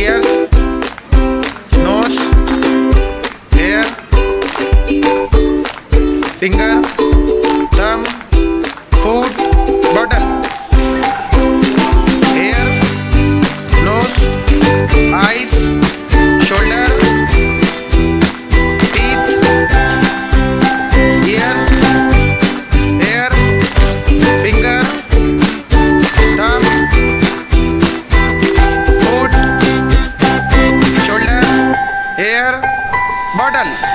ears, nose, hair, finger, thumb, foot, bottle. Hair, nose, eyes, shoulder, teeth, ears, hair, finger, thumb, foot, shoulder, hair, bottle.